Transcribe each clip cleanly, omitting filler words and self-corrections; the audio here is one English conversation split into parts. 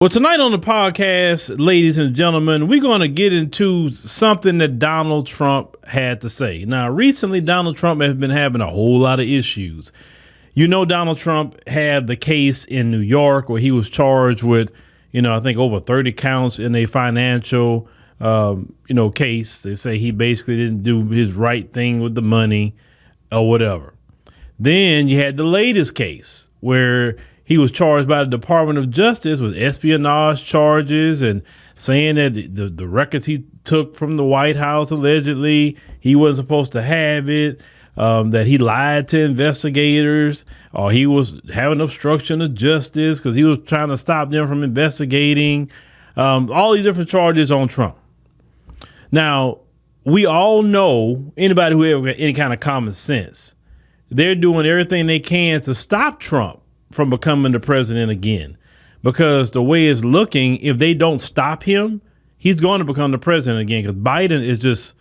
Well, tonight on the podcast, ladies and gentlemen, we're going to get into something that Donald Trump had to say. Now, recently, Donald Trump has been having a whole lot of issues. You know, Donald Trump had the case in New York where he was charged with, I think over 30 counts in a financial, case. They say he basically didn't do his right thing with the money or whatever. Then you had the latest case where he was charged by the Department of Justice with espionage charges and saying that the records he took from the White House, allegedly, he wasn't supposed to have it, that he lied to investigators, or he was having obstruction of justice because he was trying to stop them from investigating, all these different charges on Trump. Now, we all know, anybody who ever got any kind of common sense, they're doing everything they can to stop Trump from becoming the president again, because the way it's looking, if they don't stop him, he's going to become the president again. Because Biden is just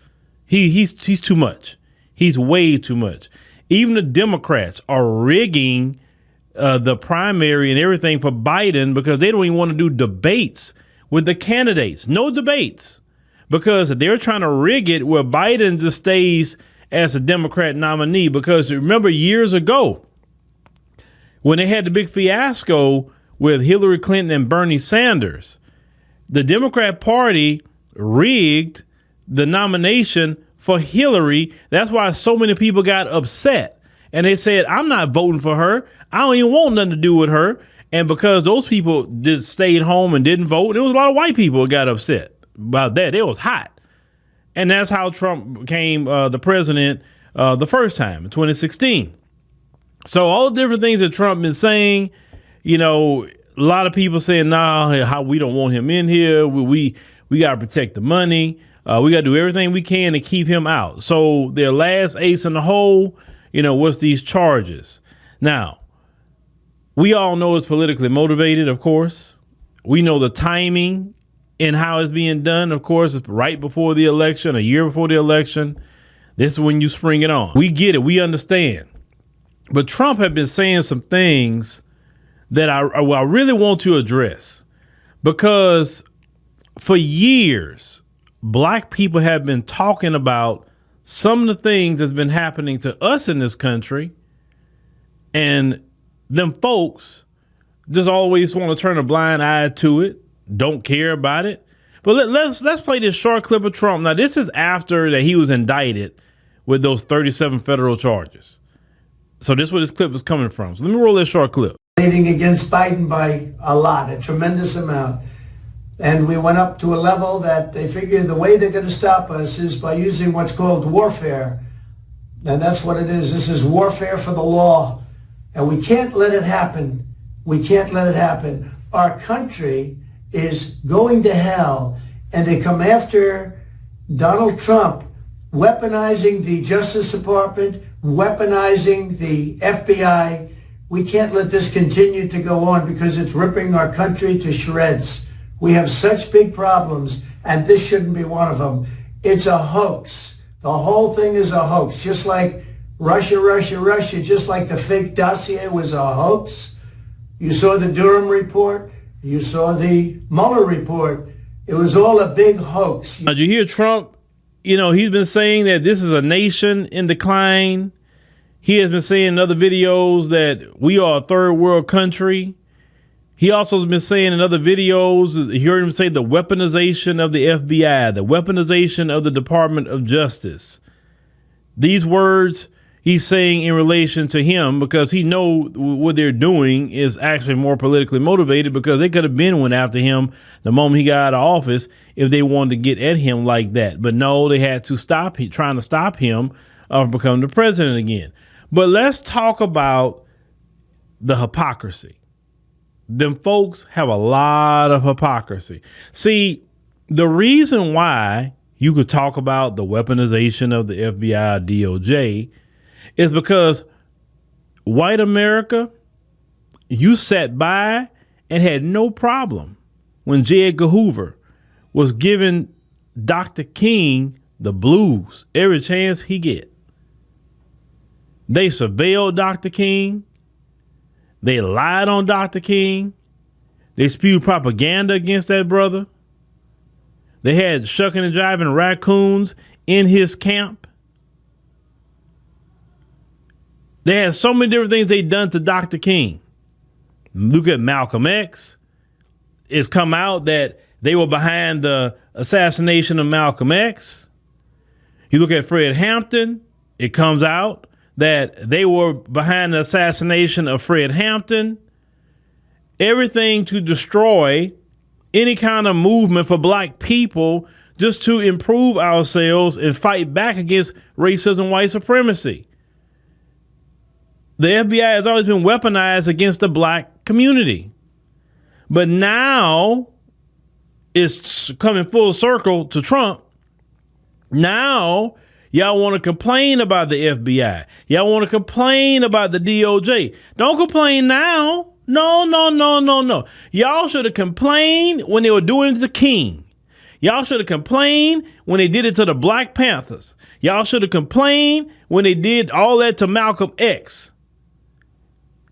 he's too much. He's way too much. Even the Democrats are rigging the primary and everything for Biden because they don't even want to do debates with the candidates. No debates, because they're trying to rig it where Biden just stays as a Democrat nominee. Because remember years ago, when they had the big fiasco with Hillary Clinton and Bernie Sanders, the Democrat Party rigged the nomination for Hillary. That's why so many people got upset. And they said, I'm not voting for her. I don't even want nothing to do with her. And because those people just stayed home and didn't vote, there was a lot of white people who got upset about that. It was hot. And that's how Trump became the president the first time in 2016. So all the different things that Trump been saying, a lot of people saying, nah, how we don't want him in here. We got to protect the money. We got to do everything we can to keep him out. So their last ace in the hole, was these charges. Now, we all know it's politically motivated, of course. We know the timing and how it's being done. Of course, it's right before the election, a year before the election. This is when you spring it on. We get it. We understand. But Trump had been saying some things that I really want to address, because for years, black people have been talking about some of the things that's been happening to us in this country, and them folks just always want to turn a blind eye to it, don't care about it. But let's play this short clip of Trump. Now, this is after that he was indicted with those 37 federal charges. So this is where this clip is coming from. So let me roll this short clip. Against Biden by a lot, a tremendous amount. And we went up to a level that they figured the way they're going to stop us is by using what's called warfare. And that's what it is. This is warfare for the law. And we can't let it happen. We can't let it happen. Our country is going to hell. And they come after Donald Trump, weaponizing the Justice Department, weaponizing the FBI. We can't let this continue to go on because it's ripping our country to shreds. We have such big problems, and this shouldn't be one of them. It's a hoax. The whole thing is a hoax, just like Russia, just like the fake dossier was a hoax. You saw the Durham report. You saw the Mueller report. It was all a big hoax. Did you hear Trump? He's been saying that this is a nation in decline. He has been saying in other videos that we are a third world country. He also has been saying in other videos, you heard him say the weaponization of the FBI, the weaponization of the Department of Justice. These words he's saying in relation to him because he know what they're doing is actually more politically motivated, because they could have been went after him the moment he got out of office if they wanted to get at him like that. But no, they had to trying to stop him from becoming the president again. But let's talk about the hypocrisy. Them folks have a lot of hypocrisy. See, the reason why you could talk about the weaponization of the FBI, DOJ, is because white America, you sat by and had no problem when J. Edgar Hoover was giving Dr. King the blues every chance he get. They surveilled Dr. King. They lied on Dr. King. They spewed propaganda against that brother. They had shucking and driving raccoons in his camp. They had so many different things they done to Dr. King. Look at Malcolm X. It's come out that they were behind the assassination of Malcolm X. You look at Fred Hampton. It comes out that they were behind the assassination of Fred Hampton. Everything to destroy any kind of movement for black people just to improve ourselves and fight back against racism, white supremacy. The FBI has always been weaponized against the black community. But now it's coming full circle to Trump. Now y'all want to complain about the FBI. Y'all want to complain about the DOJ. Don't complain now. No. Y'all should have complained when they were doing it to King. Y'all should have complained when they did it to the Black Panthers. Y'all should have complained when they did all that to Malcolm X.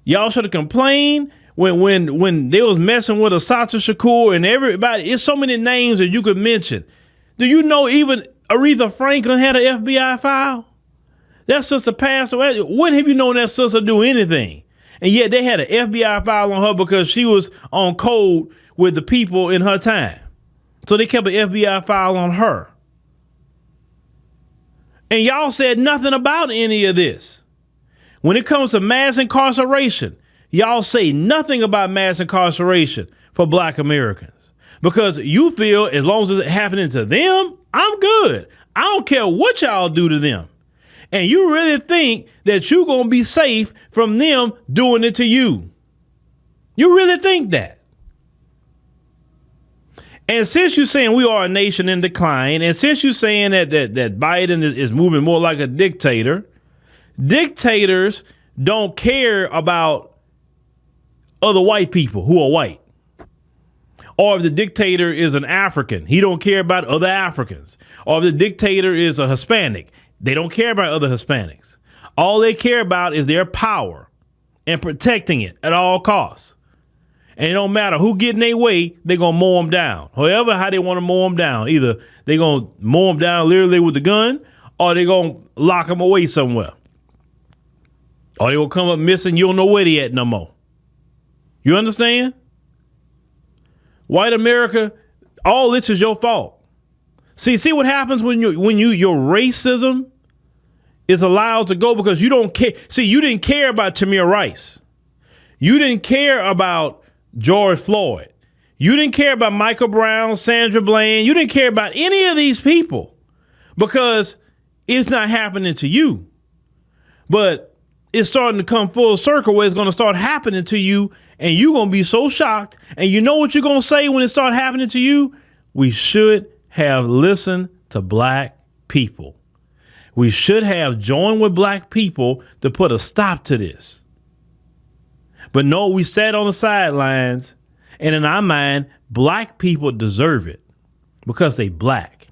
Y'all should have complained when they was messing with Asatra Shakur and everybody. It's so many names that you could mention. Do you know even Aretha Franklin had an FBI file? That sister passed away. When have you known that sister do anything? And yet they had an FBI file on her because she was on code with the people in her time. So they kept an FBI file on her. And y'all said nothing about any of this. When it comes to mass incarceration, y'all say nothing about mass incarceration for black Americans because you feel as long as it's happening to them, I'm good. I don't care what y'all do to them. And you really think that you're going to be safe from them doing it to you. You really think that. And since you're saying we are a nation in decline, and since you're saying that Biden is moving more like a dictator, dictators don't care about other white people who are white. Or if the dictator is an African, he don't care about other Africans. Or if the dictator is a Hispanic, they don't care about other Hispanics. All they care about is their power and protecting it at all costs. And it don't matter who get in their way, they're going to mow them down. However, how they want to mow them down. Either they're going to mow them down literally with the gun, or they're going to lock them away somewhere. Or they will come up missing. You don't know where they at no more. You understand? White America, all this is your fault. See what happens when your racism is allowed to go because you don't care. See, you didn't care about Tamir Rice. You didn't care about George Floyd. You didn't care about Michael Brown, Sandra Bland. You didn't care about any of these people because it's not happening to you. But it's starting to come full circle where it's going to start happening to you and you're going to be so shocked. And you know what you're going to say when it starts happening to you? We should have listened to black people. We should have joined with black people to put a stop to this. But no, we sat on the sidelines, and in our mind, black people deserve it because they black.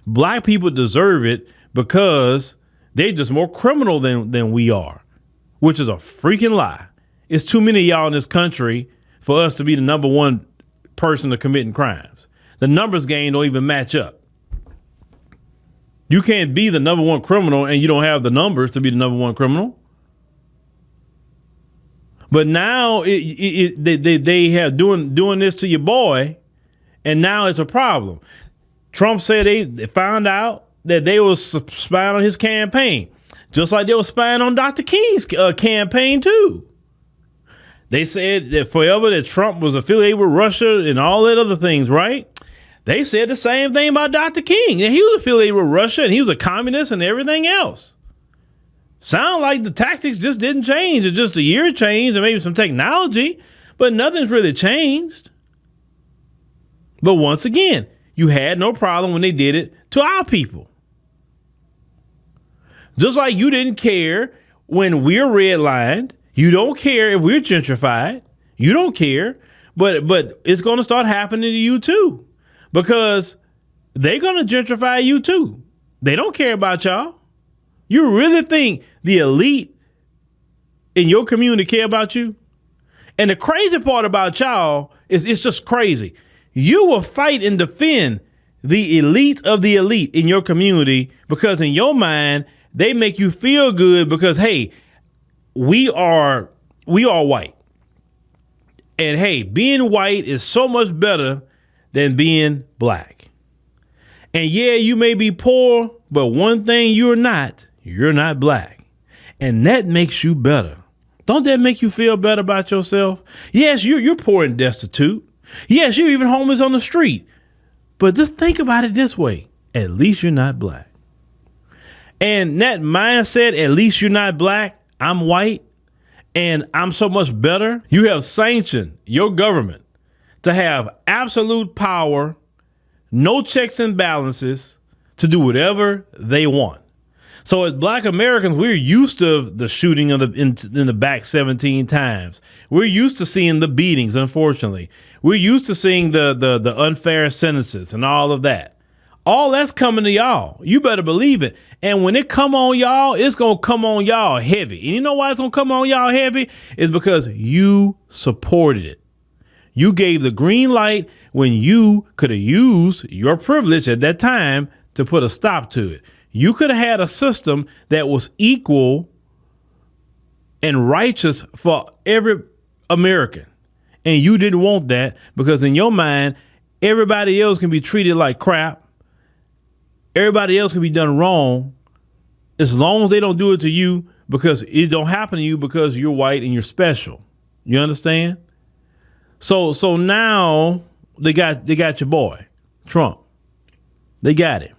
Black people deserve it because they're just more criminal than we are, which is a freaking lie. It's too many of y'all in this country for us to be the number one person to committing crimes. The numbers game don't even match up. You can't be the number one criminal and you don't have the numbers to be the number one criminal. But now they have doing this to your boy, and now it's a problem. Trump said they found out that they was spying on his campaign, just like they were spying on Dr. King's campaign too. They said that forever that Trump was affiliated with Russia and all that other things, right? They said the same thing about Dr. King. And he was affiliated with Russia and he was a communist and everything else. Sound like the tactics just didn't change. It's just a year changed and maybe some technology, but nothing's really changed. But once again, you had no problem when they did it to our people. Just like you didn't care when we're redlined. You don't care if we're gentrified. You don't care. But it's going to start happening to you too, because they're going to gentrify you too. They don't care about y'all. You really think the elite in your community care about you? And the crazy part about y'all is it's just crazy. You will fight and defend the elite of the elite in your community because in your mind, they make you feel good because, hey, we are white. And hey, being white is so much better than being black. And yeah, you may be poor, but one thing you're not black. And that makes you better. Don't that make you feel better about yourself? Yes, you're poor and destitute. Yes, you're even homeless on the street. But just think about it this way. At least you're not black. And that mindset, at least you're not black, I'm white, and I'm so much better. You have sanctioned your government to have absolute power, no checks and balances, to do whatever they want. So as black Americans, we're used to the shooting in the back 17 times. We're used to seeing the beatings, unfortunately. We're used to seeing the unfair sentences and all of that. All that's coming to y'all. You better believe it. And when it come on y'all, it's going to come on y'all heavy. And you know why it's going to come on y'all heavy? It's because you supported it. You gave the green light when you could have used your privilege at that time to put a stop to it. You could have had a system that was equal and righteous for every American. And you didn't want that because in your mind, everybody else can be treated like crap. Everybody else can be done wrong as long as they don't do it to you because it don't happen to you because you're white and you're special. You understand? So now they got your boy, Trump. They got him.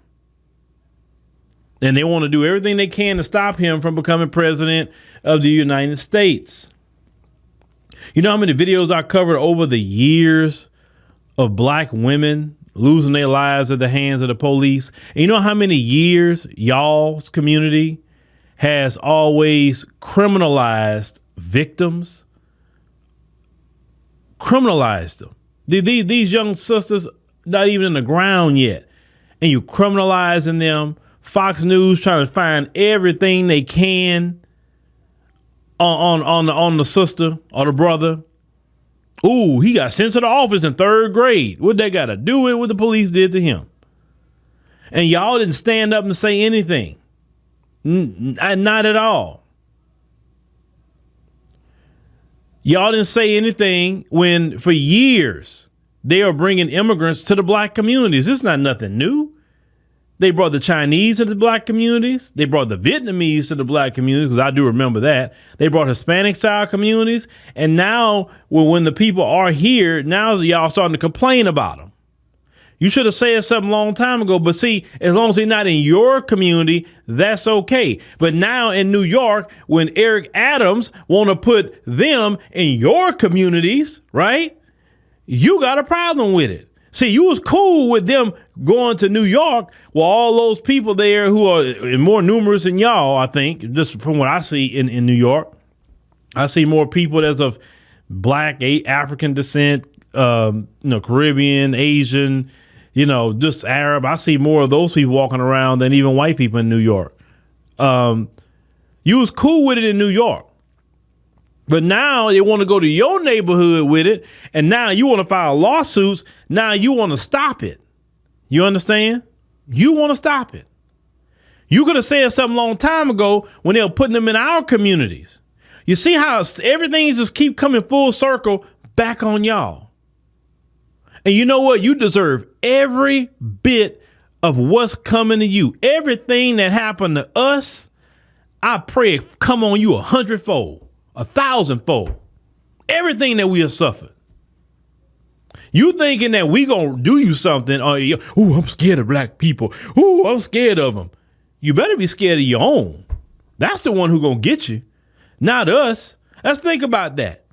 And they want to do everything they can to stop him from becoming president of the United States. You know how many videos I covered over the years of black women losing their lives at the hands of the police? And you know how many years y'all's community has always criminalized victims? Criminalized them. These young sisters not even in the ground yet. And you criminalizing them. Fox News trying to find everything they can on the sister or the brother. Ooh, he got sent to the office in 3rd grade. What they got to do with what the police did to him? And y'all didn't stand up and say anything. Not at all. Y'all didn't say anything when for years they are bringing immigrants to the black communities. This is not nothing new. They brought the Chinese into the black communities. They brought the Vietnamese to the black communities, because I do remember that. They brought Hispanic style communities. And now, when the people are here, now y'all starting to complain about them. You should have said something a long time ago. But see, as long as they're not in your community, that's okay. But now in New York, when Eric Adams want to put them in your communities, right? You got a problem with it. See, you was cool with them going to New York. Well, all those people there who are more numerous than y'all, I think, just from what I see in New York, I see more people that's of black, African descent, Caribbean, Asian, just Arab. I see more of those people walking around than even white people in New York. You was cool with it in New York. But now they want to go to your neighborhood with it. And now you want to file lawsuits. Now you want to stop it. You understand? You want to stop it. You could have said something a long time ago when they were putting them in our communities. You see how everything just keep coming full circle back on y'all. And you know what? You deserve every bit of what's coming to you. Everything that happened to us, I pray come on you 100-fold. 1,000-fold. Everything that we have suffered. You thinking that we gonna do you something? Ooh, I'm scared of black people. Ooh, I'm scared of them. You better be scared of your own. That's the one who gonna get you, not us. Let's think about that.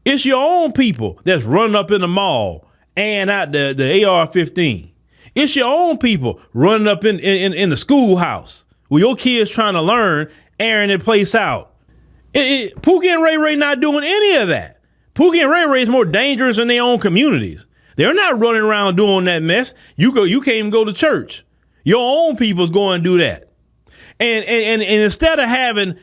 It's your own people that's running up in the mall and out the AR-15. It's your own people running up in the schoolhouse where your kids trying to learn, airing their place out. Pookie and Ray Ray not doing any of that. Pookie and Ray Ray is more dangerous in their own communities. They're not running around doing that mess. You can't even go to church. Your own people's going to do that. And instead of having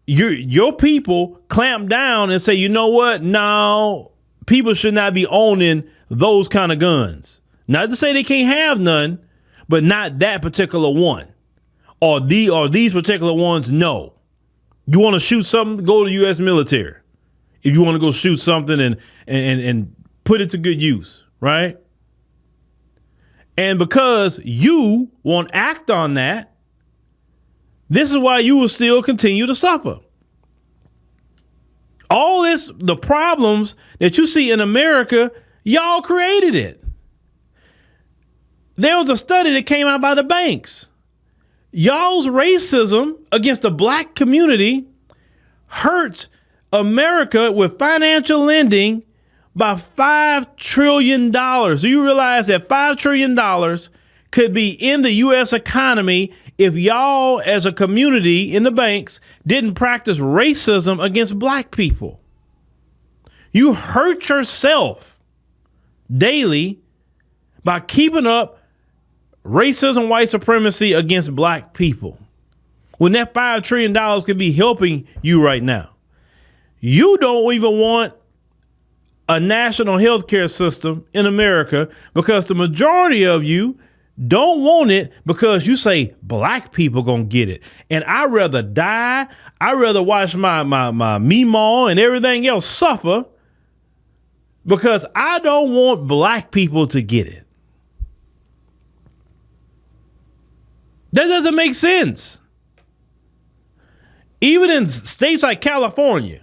your people clamp down and say, you know what? No, people should not be owning those kind of guns. Not to say they can't have none, but not that particular one. Or these particular ones, no. You want to shoot something, go to the U.S. military. If you want to go shoot something and put it to good use, right? And because you won't act on that, this is why you will still continue to suffer. All this, the problems that you see in America, y'all created it. There was a study that came out by the banks. Y'all's racism against the black community hurts America with financial lending by $5 trillion. Do you realize that $5 trillion could be in the U.S. economy if y'all as a community in the banks didn't practice racism against black people? You hurt yourself daily by keeping up racism, white supremacy against black people, when that $5 trillion could be helping you right now. You don't even want a national health care system in America because the majority of you don't want it because you say black people gonna get it. And I'd rather die. I'd rather watch my Meemaw and everything else suffer because I don't want black people to get it. That doesn't make sense. Even in states like California,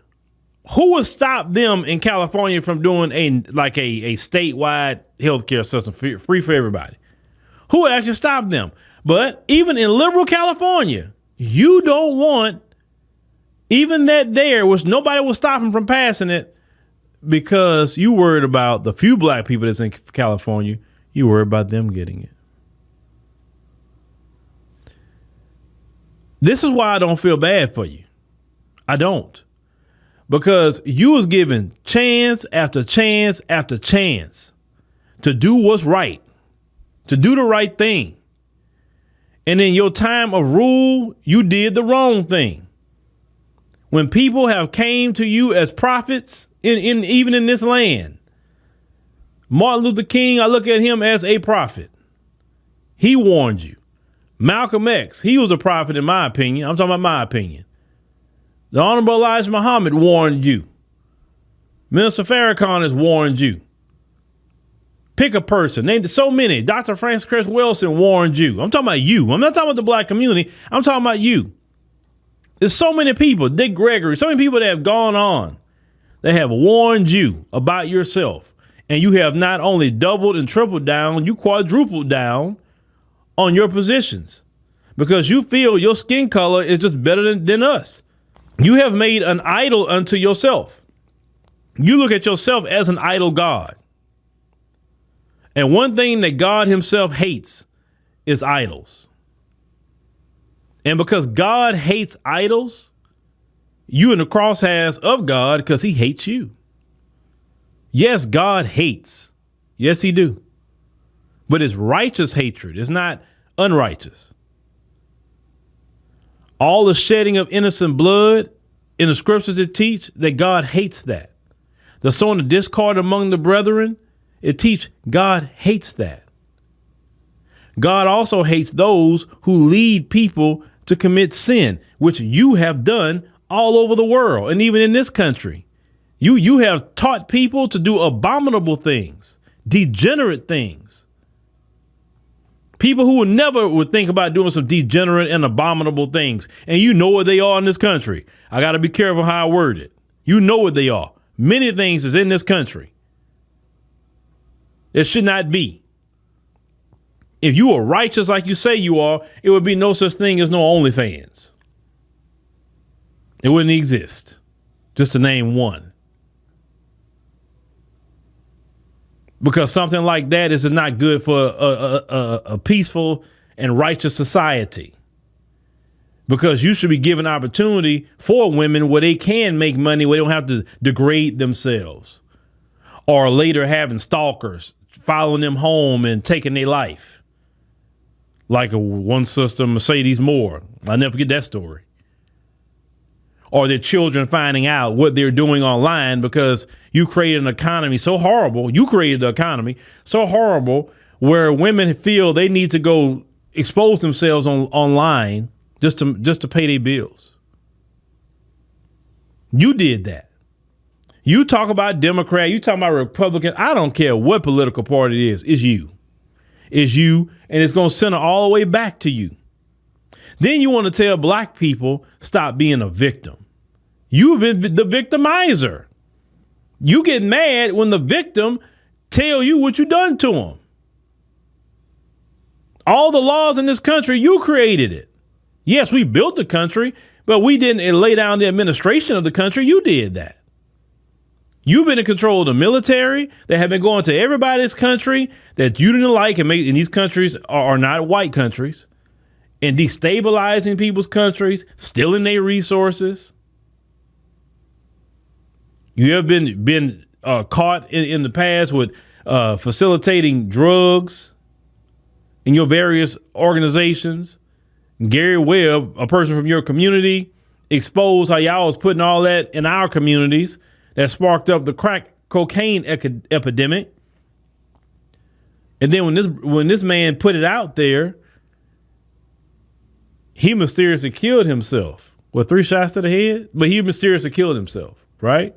who would stop them in California from doing a statewide healthcare system free for everybody? Who would actually stop them? But even in liberal California, you don't want even that there, which nobody will stop them from passing it because you worried about the few black people that's in California. You worry about them getting it. This is why I don't feel bad for you. I don't. Because you was given chance after chance after chance to do what's right, to do the right thing. And in your time of rule, you did the wrong thing. When people have came to you as prophets, even in this land, Martin Luther King, I look at him as a prophet. He warned you. Malcolm X, he was a prophet in my opinion. I'm talking about my opinion. The Honorable Elijah Muhammad warned you. Minister Farrakhan has warned you. Pick a person. Named so many. Dr. Francis Cress Wilson warned you. I'm talking about you. I'm not talking about the black community. I'm talking about you. There's so many people. Dick Gregory. So many people that have gone on. They have warned you about yourself. And you have not only doubled and tripled down, you quadrupled down on your positions because you feel your skin color is just better than us. You have made an idol unto yourself. You look at yourself as an idol God. And one thing that God himself hates is idols. And because God hates idols, you in the crosshairs of God because he hates you. Yes, God hates. Yes, he do. But it's righteous hatred. It's not unrighteous. All the shedding of innocent blood in the scriptures that teach that God hates that. The sowing of discord among the brethren, it teach God hates that. God also hates those who lead people to commit sin, which you have done all over the world and even in this country. You have taught people to do abominable things, degenerate things. People who would think about doing some degenerate and abominable things. And you know what they are in this country. I got to be careful how I word it. You know what they are. Many things is in this country. It should not be. If you are righteous like you say you are, it would be no such thing as no OnlyFans. It wouldn't exist. Just to name one. Because something like that is not good for a peaceful and righteous society. Because you should be given opportunity for women where they can make money, where they don't have to degrade themselves. Or later having stalkers following them home and taking their life. Like one sister, Mercedes Moore. I'll never forget that story. or their children finding out what they're doing online because you created an economy so horrible. You created the economy so horrible where women feel they need to go expose themselves online just to pay their bills. You did that. You talk about Democrat, you talk about Republican. I don't care what political party it is. It's you. It's you, and it's going to center all the way back to you. Then you want to tell black people, stop being a victim. You've been the victimizer. You get mad when the victim tell you what you done to them. All the laws in this country, you created it. Yes, we built the country, but we didn't lay down the administration of the country. You did that. You've been in control of the military. They have been going to everybody's country that you didn't like, and these countries are not white countries, and destabilizing people's countries, stealing their resources. You have been caught in the past with facilitating drugs in your various organizations. Gary Webb, a person from your community, exposed how y'all was putting all that in our communities that sparked up the crack cocaine epidemic. And then when this man put it out there, he mysteriously killed himself with 3 shots to the head, but he mysteriously killed himself, right?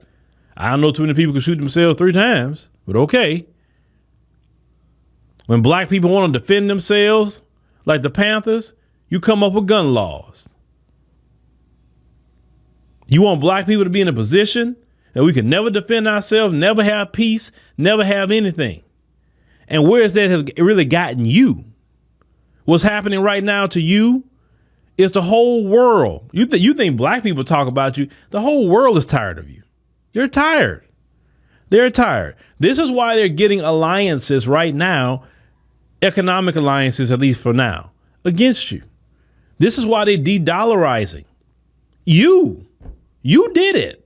I don't know too many people can shoot themselves 3 times, but okay. When black people want to defend themselves, like the Panthers, you come up with gun laws. You want black people to be in a position that we can never defend ourselves, never have peace, never have anything. And where is that has really gotten you? What's happening right now to you is the whole world. You think black people talk about you. The whole world is tired of you. You're tired. They're tired. This is why they're getting alliances right now, economic alliances, at least for now, against you. This is why they're de-dollarizing. You did it.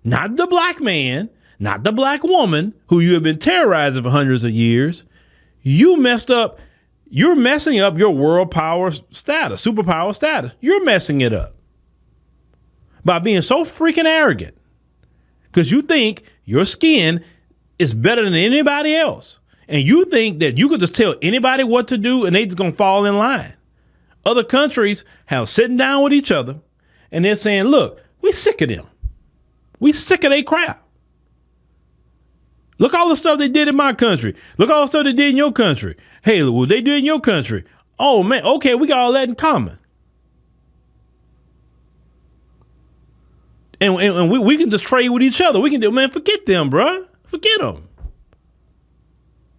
Not the black man, not the black woman who you have been terrorizing for hundreds of years. You messed up. You're messing up your world power status, superpower status. You're messing it up by being so freaking arrogant because you think your skin is better than anybody else. And you think that you could just tell anybody what to do and they just going to fall in line. Other countries have sitting down with each other and they're saying, look, we sick of them. We sick of their crap. Look all the stuff they did in my country. Look all the stuff they did in your country. Hey, what they did in your country. Oh, man. Okay, we got all that in common. And we can just trade with each other. We can do, man, forget them, bruh. Forget them.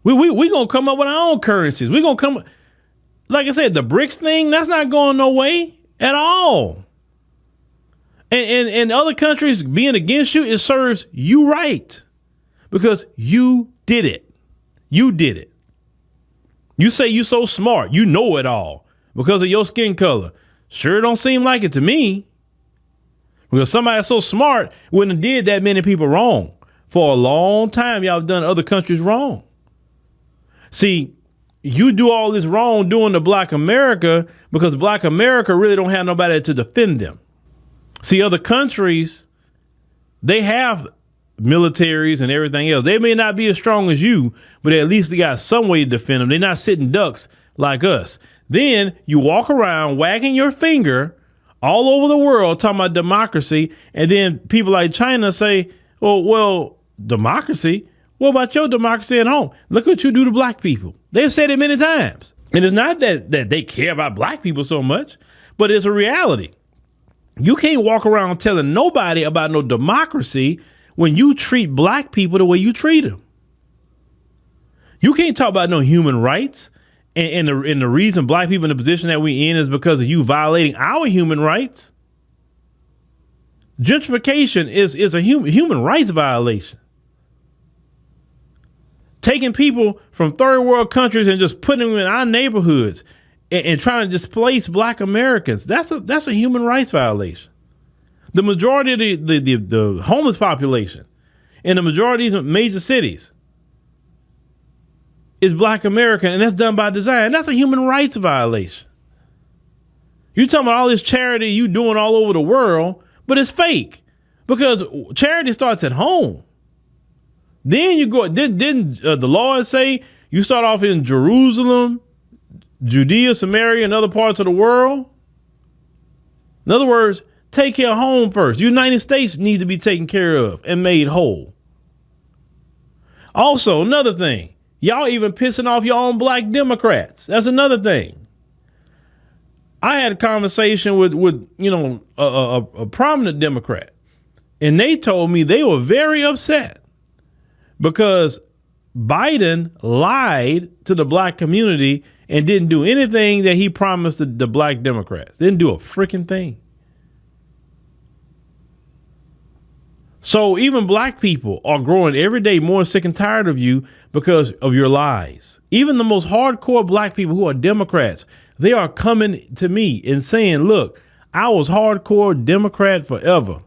We going to come up with our own currencies. We going to come, like I said, the BRICS thing, that's not going no way at all. And other countries being against you, it serves you right. Because you did it. You did it. You say you so smart. You know it all because of your skin color. Sure don't seem like it to me. Because somebody so smart wouldn't have did that many people wrong. For a long time, y'all have done other countries wrong. See, you do all this wrong doing to black America because black America really don't have nobody to defend them. See, other countries, they have militaries and everything else. They may not be as strong as you, but at least they got some way to defend them. They're not sitting ducks like us. Then you walk around wagging your finger all over the world talking about democracy. And then people like China say, oh, well, democracy? What about your democracy at home? Look what you do to black people. They've said it many times. And it's not that they care about black people so much, but it's a reality. You can't walk around telling nobody about no democracy when you treat black people the way you treat them. You can't talk about no human rights. And the reason black people in the position that we're in is because of you violating our human rights. Gentrification is a human rights violation. Taking people from third world countries and just putting them in our neighborhoods and trying to displace black Americans. That's a human rights violation. The majority of the homeless population in the majority of these major cities is black American, and that's done by design. That's a human rights violation. You're talking about all this charity you doing all over the world, but it's fake because charity starts at home. Then you go, didn't the Lord say you start off in Jerusalem, Judea, Samaria, and other parts of the world? In other words, take care of home first. The United States need to be taken care of and made whole. Also, another thing, y'all even pissing off your own black Democrats. That's another thing. I had a conversation with a prominent Democrat, and they told me they were very upset because Biden lied to the black community and didn't do anything that he promised the black Democrats. Didn't do a freaking thing. So even black people are growing every day more sick and tired of you because of your lies. Even the most hardcore black people who are Democrats, they are coming to me and saying, look, I was hardcore Democrat forever,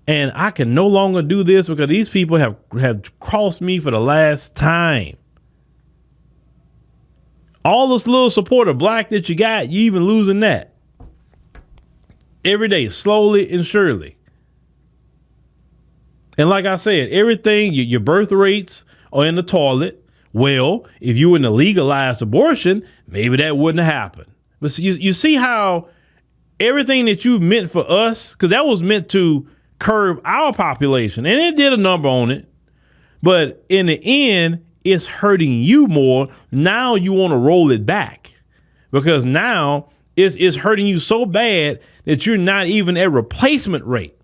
and I can no longer do this because these people have crossed me for the last time. All this little support of black that you got, you even losing that. Every day, slowly and surely. And like I said, everything, your birth rates are in the toilet. Well, if you were in a legalized abortion, maybe that wouldn't have happened. But you see how everything that you meant for us, because that was meant to curb our population, and it did a number on it. But in the end, it's hurting you more. Now you want to roll it back because now it's hurting you so bad that you're not even at replacement rate.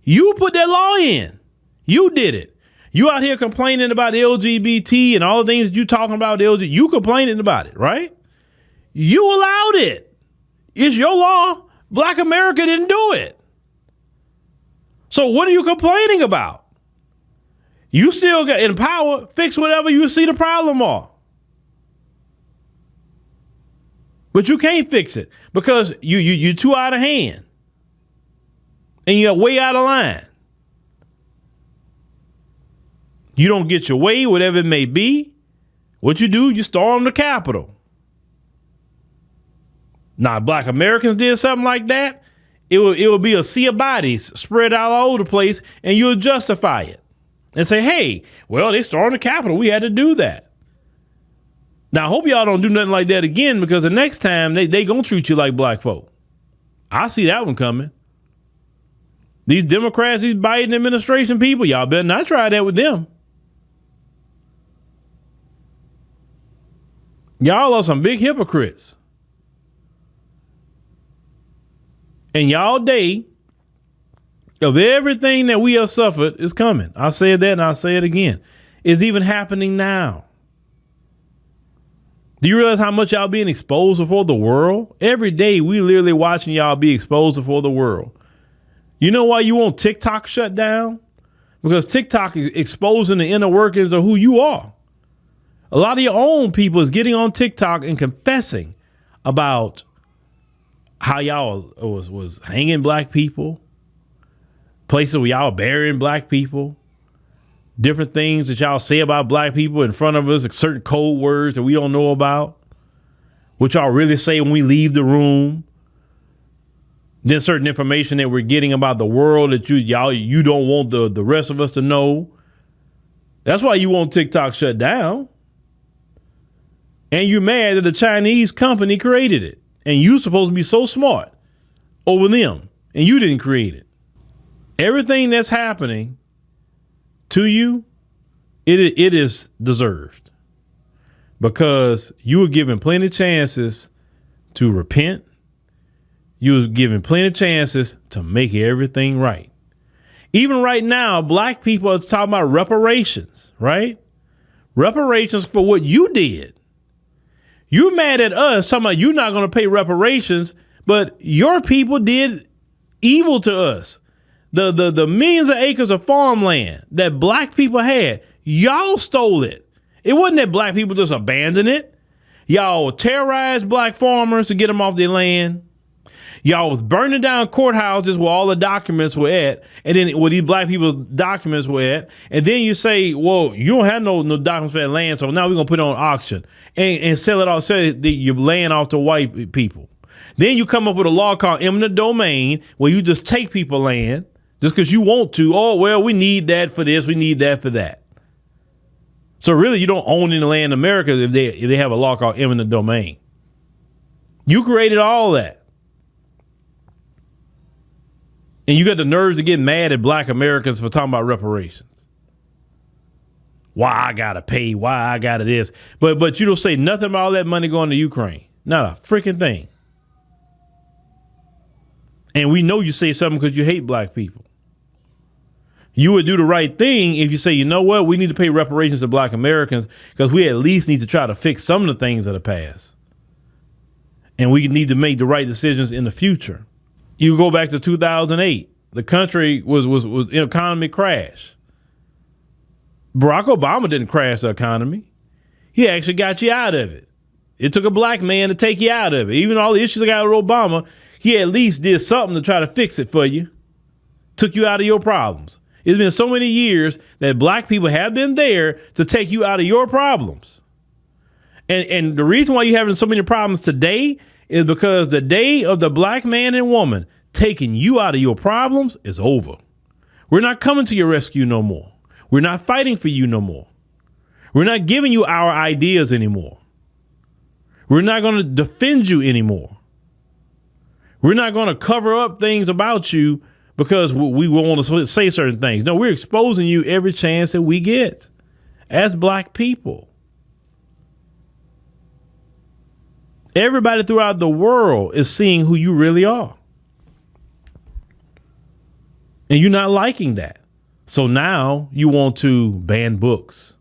You put that law in. You did it. You out here complaining about LGBT and all the things that you talking about LGBT. You complaining about it, right? You allowed it. It's your law. Black America didn't do it. So what are you complaining about? You still got in power. Fix whatever you see the problem are. But you can't fix it because you're too out of hand. And you're way out of line. You don't get your way, whatever it may be. What you do, you storm the Capitol. Now, black Americans did something like that, it will be a sea of bodies spread out all over the place, and you'll justify it and say, hey, well, they stormed the Capitol. We had to do that. Now, I hope y'all don't do nothing like that again, because the next time they gonna treat you like black folk. I see that one coming. These Democrats, these Biden administration people, y'all better not try that with them. Y'all are some big hypocrites. And y'all day of everything that we have suffered is coming. I said that and I'll say it again. It's even happening now. Do you realize how much y'all being exposed before the world? Every day we literally watching y'all be exposed before the world. You know why you want TikTok shut down? Because TikTok is exposing the inner workings of who you are. A lot of your own people is getting on TikTok and confessing about how y'all was hanging black people, places where y'all burying black people, different things that y'all say about black people in front of us, like certain code words that we don't know about, what y'all really say when we leave the room. Then certain information that we're getting about the world that you don't want the rest of us to know. That's why you want TikTok shut down. And you're mad that the Chinese company created it. And you're supposed to be so smart over them. And you didn't create it. Everything that's happening to you, it is deserved. Because you were given plenty of chances to repent. You was given plenty of chances to make everything right. Even right now, black people are talking about reparations, right? Reparations for what you did. You're mad at us, talking about you're not going to pay reparations, but your people did evil to us. The millions of acres of farmland that black people had, y'all stole it. It wasn't that black people just abandoned it. Y'all terrorized black farmers to get them off their land. Y'all was burning down courthouses where all the documents were at, and then where these black people's documents were at. And then you say, well, you don't have no documents for that land, so now we're going to put it on auction and sell it off, you're laying off to white people. Then you come up with a law called eminent domain where you just take people land just because you want to. Oh, well, we need that for this. We need that for that. So really, you don't own any land in America if they have a law called eminent domain. You created all that. And you got the nerves to get mad at black Americans for talking about reparations. Why I gotta pay, why I gotta this. But you don't say nothing about all that money going to Ukraine. Not a freaking thing. And we know you say something because you hate black people. You would do the right thing if you say, you know what, we need to pay reparations to black Americans because we at least need to try to fix some of the things of the past. And we need to make the right decisions in the future. You go back to 2008. The country was in economy crash. Barack Obama didn't crash the economy. He actually got you out of it. It took a black man to take you out of it. Even all the issues I got with Obama, he at least did something to try to fix it for you. Took you out of your problems. It's been so many years that black people have been there to take you out of your problems. And the reason why you're having so many problems today is because the day of the black man and woman taking you out of your problems is over. We're not coming to your rescue no more. We're not fighting for you no more. We're not giving you our ideas anymore. We're not going to defend you anymore. We're not going to cover up things about you because we want to say certain things. No, we're exposing you every chance that we get as black people. Everybody throughout the world is seeing who you really are. And you're not liking that. So now you want to ban books.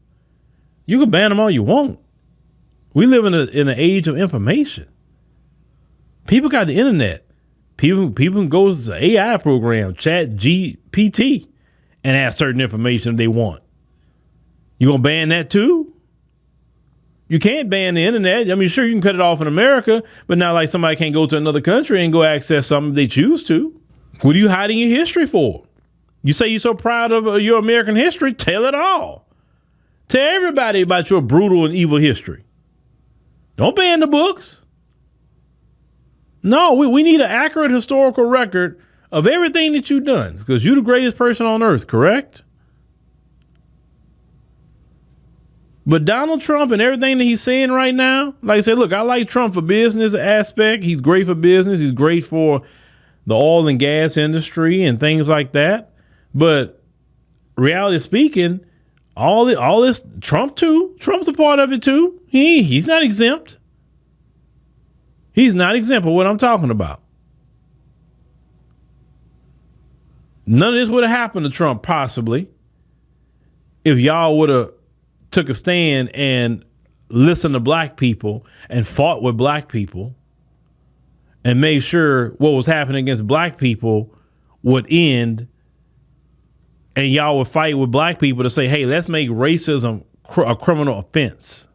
You can ban them all you want. We live in an age of information. People got the internet. People can go to the AI program, Chat GPT, and ask certain information they want. You gonna ban that too? You can't ban the internet. I mean, sure, you can cut it off in America, but not like somebody can't go to another country and go access something they choose to. What are you hiding your history for? You say you're so proud of your American history, tell it all. Tell everybody about your brutal and evil history. Don't ban the books. No, we need an accurate historical record of everything that you've done because you're the greatest person on earth, correct? But Donald Trump and everything that he's saying right now, like I said, look, I like Trump for business aspect. He's great for business. He's great for the oil and gas industry and things like that. But reality speaking, all this Trump too. Trump's a part of it too. He's not exempt. He's not exempt of what I'm talking about. None of this would have happened to Trump possibly if y'all would have took a stand and listened to black people and fought with black people and made sure what was happening against black people would end. And y'all would fight with black people to say, hey, let's make racism a criminal offense.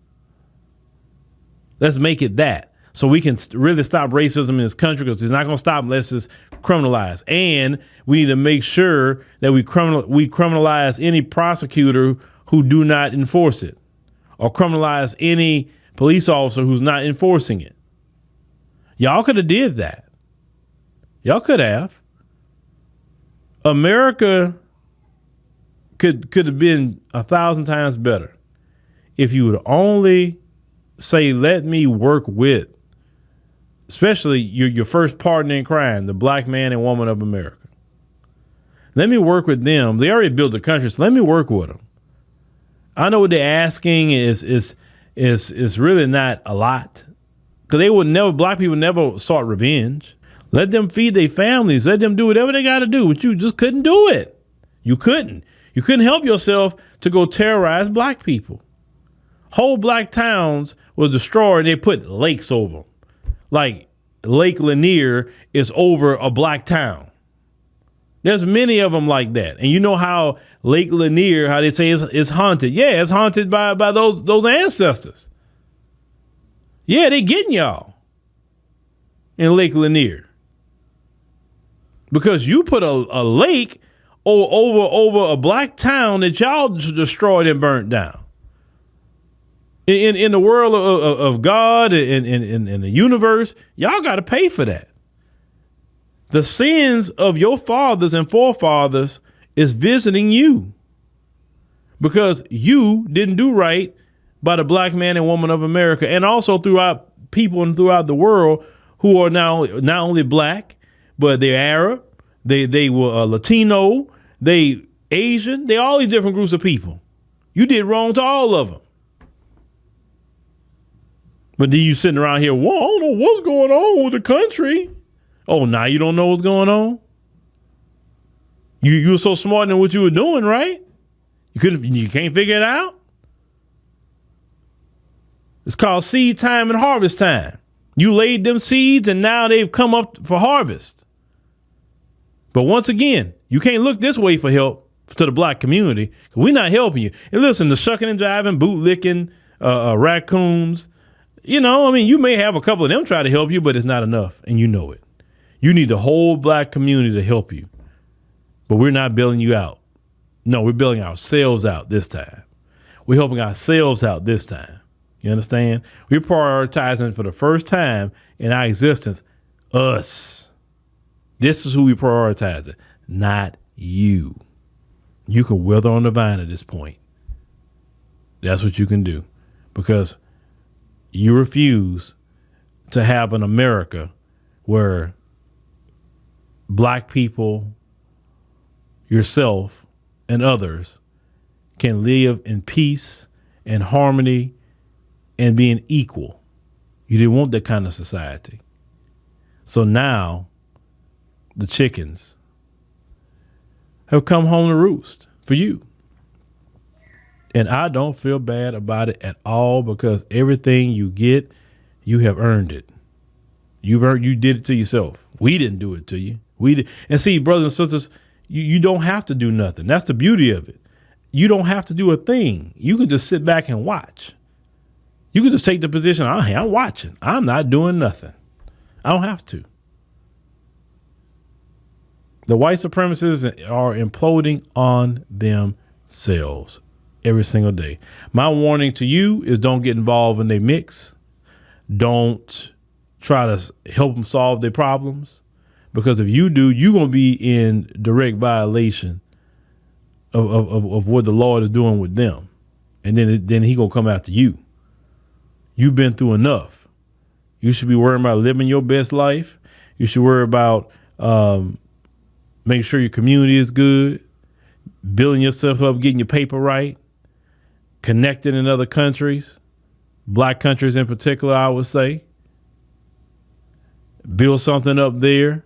Let's make it that. So we can really stop racism in this country because it's not going to stop unless it's criminalized. And we need to make sure that we criminalize any prosecutor who do not enforce it or criminalize any police officer who's not enforcing it. Y'all could have did that. Y'all could have. America could have been 1,000 times better if you would only say, let me work with, especially your first partner in crime, the black man and woman of America. Let me work with them. They already built the country, so let me work with them. I know what they're asking is really not a lot because black people never sought revenge. Let them feed their families. Let them do whatever they got to do, but you just couldn't do it. You couldn't help yourself to go terrorize black people. Whole black towns was destroyed and they put lakes over them. Like Lake Lanier is over a black town. There's many of them like that. And you know how Lake Lanier, how they say is haunted. Yeah, it's haunted by those ancestors. Yeah, they getting y'all in Lake Lanier. Because you put a lake over a black town that y'all destroyed and burnt down. In the world of God and in the universe, y'all got to pay for that. The sins of your fathers and forefathers is visiting you because you didn't do right by the black man and woman of America, and also throughout people and throughout the world who are now not only black, but they're Arab, they were Latino, they Asian, they all these different groups of people. You did wrong to all of them. But then you sitting around here, well, I don't know what's going on with the country. Oh, now you don't know what's going on? You were so smart in what you were doing, right? You can't figure it out? It's called seed time and harvest time. You laid them seeds and now they've come up for harvest. But once again, you can't look this way for help to the black community. We're not helping you. And listen, the shucking and jiving, bootlicking, raccoons, you may have a couple of them try to help you, but it's not enough. And you know it. You need the whole black community to help you. But we're not bailing you out. No, we're bailing ourselves out this time. We're helping ourselves out this time. You understand? We're prioritizing for the first time in our existence, us. This is who we prioritizing, not you. You can wither on the vine at this point. That's what you can do because you refuse to have an America where black people, yourself, and others can live in peace and harmony and being equal. You didn't want that kind of society. So now the chickens have come home to roost for you. And I don't feel bad about it at all because everything you get, you have earned it. You did it to yourself. We didn't do it to you. We did. And see, brothers and sisters, you don't have to do nothing. That's the beauty of it. You don't have to do a thing. You can just sit back and watch. You can just take the position, I'm watching. I'm not doing nothing. I don't have to. The white supremacists are imploding on themselves every single day. My warning to you is don't get involved in their mix. Don't try to help them solve their problems. Because if you do, you're going to be in direct violation of what the Lord is doing with them. And then he going to come after you. You've been through enough. You should be worrying about living your best life. You should worry about making sure your community is good, building yourself up, getting your paper right, connecting in other countries, black countries in particular, I would say. Build something up there.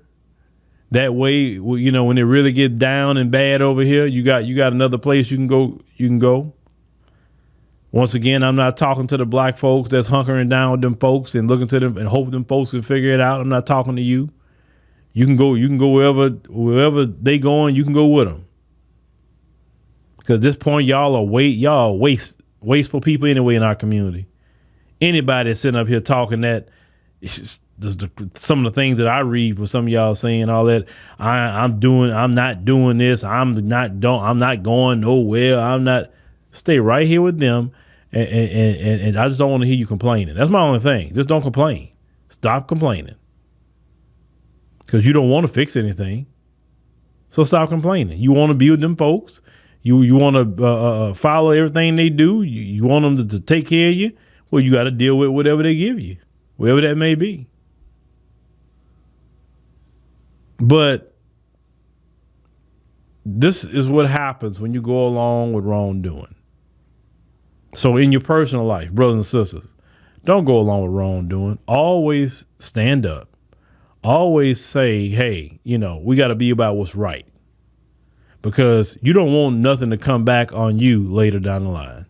That way, when it really get down and bad over here, you got another place you can go. Once again, I'm not talking to the black folks that's hunkering down with them folks and looking to them and hoping them folks can figure it out. I'm not talking to you. You can go wherever they going, you can go with them. Because at this point, y'all are wasteful people anyway in our community. Anybody that's sitting up here talking that, some of the things that I read for some of y'all saying all that, I'm not doing this, I'm not going nowhere, stay right here with them, and I just don't want to hear you complaining. That's my only thing. Just don't complain. Stop complaining. Because you don't want to fix anything. So stop complaining. You want to be with them folks. You want to follow everything they do. You want them to take care of you. Well, you got to deal with whatever they give you, wherever that may be. But this is what happens when you go along with wrongdoing. So in your personal life, brothers and sisters, don't go along with wrongdoing. Always stand up. Always say, hey, we got to be about what's right. Because you don't want nothing to come back on you later down the line.